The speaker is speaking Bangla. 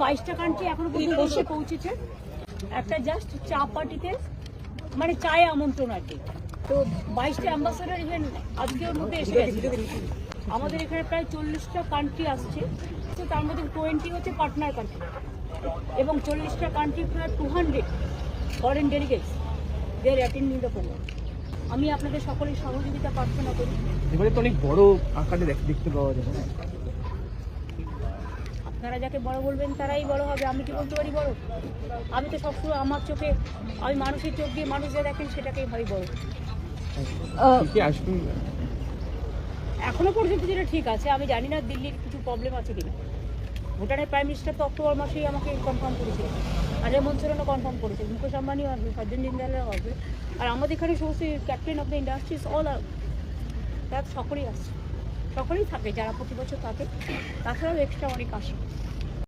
22টা কান্ট্রি এখনো পর্যন্ত দেশে পৌঁছেছে। একটা জাস্ট চা পার্টিতে মানে চায়ে আমন্ত্রণ আর কি। তো 22টা অ্যাম্বাসাডার ইভেন আজকের মধ্যে এসে গেছে। আমাদের এখানে প্রায় 40টা কান্ট্রি আসছে, তো তার মধ্যে 20 হচ্ছে পার্টনার কান্ট্রি এবং 40টা কান্ট্রি প্রায় 200 foreign delegates they are attending the programme. আমি আপনাদের সকলের সহযোগিতা প্রার্থনা করি। এবারে তো অনেক বড় আকারে দেখতে পাওয়া যাবে না? আপনারা যাকে বড় বলবেন তারাই বড় হবে, আমি কি বলতে পারি বড়? আমি তো সবসময় আমার চোখে, আমি মানুষের চোখ দিয়ে মানুষ যা দেখেন সেটাকেই ভাবি বড়। কি আসবেন? এখনো পর্যন্ত যেটা ঠিক আছে, আমি জানি না দিল্লির কিছু প্রবলেম আছে কিনা। ভুটানের প্রাইম মিনিস্টার তো অক্টোবর মাসেই আমাকে কনফার্ম করেছে, আর হেমন্ত সোরেনও কনফার্ম করেছে, মুকেশ আম্বানিও আসবে, সজ্জন জিন্দালও আসবে, আর আমাদের এখানে সমস্ত captain of the industries all আর তারা সকলেই আসছে, সকলেই থাকে যারা প্রতি বছর থাকে, তাছাড়াও এক্সট্রা অনেক আসে।